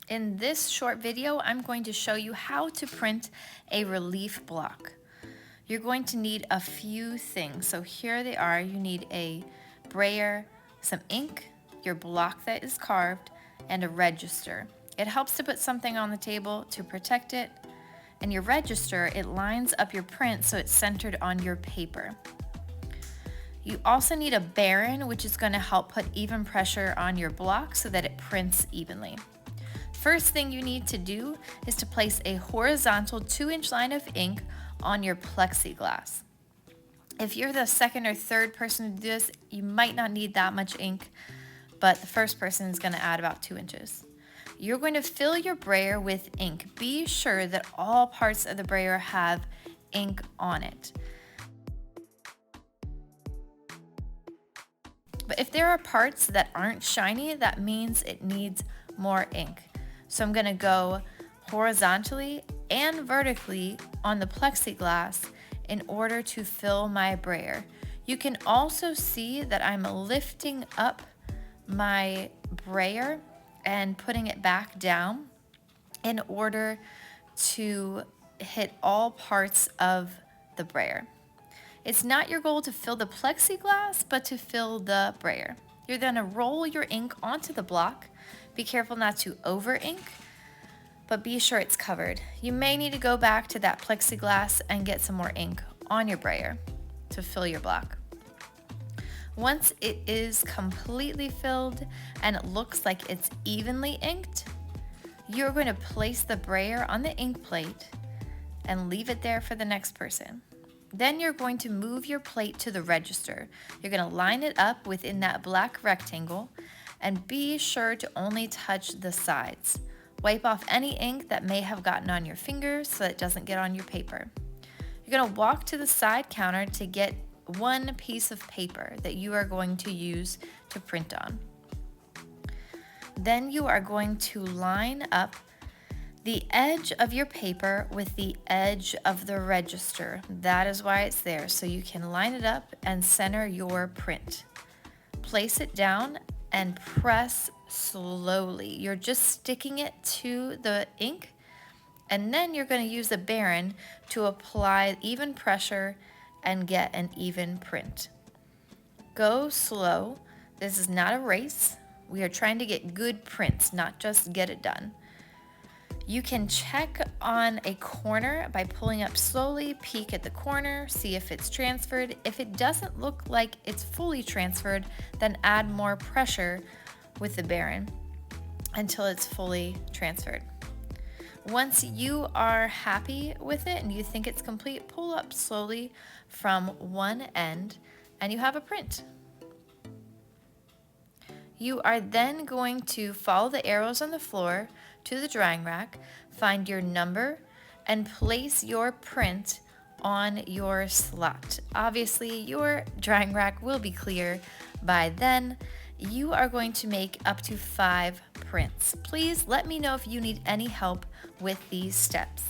In this short video, I'm going to show you how to print a relief block. You're going to need a few things. So here they are. You need a brayer, some ink, your block that is carved, and a register. It helps to put something on the table to protect it. And your register, it lines up your print so it's centered on your paper. You also need a baren, which is going to help put even pressure on your block so that it prints evenly. First thing you need to do is to place a horizontal 2-inch line of ink on your plexiglass. If you're the second or third person to do this, you might not need that much ink, but the first person is going to add about 2 inches. You're going to fill your brayer with ink. Be sure that all parts of the brayer have ink on it. But if there are parts that aren't shiny, that means it needs more ink. So I'm going to go horizontally and vertically on the plexiglass in order to fill my brayer. You can also see that I'm lifting up my brayer and putting it back down in order to hit all parts of the brayer. It's not your goal to fill the plexiglass, but to fill the brayer. You're going to roll your ink onto the block. Be careful not to over ink, but be sure it's covered. You may need to go back to that plexiglass and get some more ink on your brayer to fill your block. Once it is completely filled and it looks like it's evenly inked, you're going to place the brayer on the ink plate and leave it there for the next person. Then you're going to move your plate to the register. You're going to line it up within that black rectangle and be sure to only touch the sides. Wipe off any ink that may have gotten on your fingers so that it doesn't get on your paper. You're going to walk to the side counter to get one piece of paper that you are going to use to print on. Then you are going to line up the edge of your paper with the edge of the register. That is why it's there, so you can line it up and center your print. Place it down and press slowly. You're just sticking it to the ink, and then you're going to use the baren to apply even pressure and get an even print. Go slow. This is not a race. We are trying to get good prints, not just get it done. You can check on a corner by pulling up slowly, peek at the corner, see if it's transferred. If it doesn't look like it's fully transferred, then add more pressure with the baren until it's fully transferred. Once you are happy with it and you think it's complete, pull up slowly from one end and you have a print. You are then going to follow the arrows on the floor to the drying rack, find your number, and place your print on your slot. Obviously, your drying rack will be clear by then. You are going to make up to 5 prints. Please let me know if you need any help with these steps.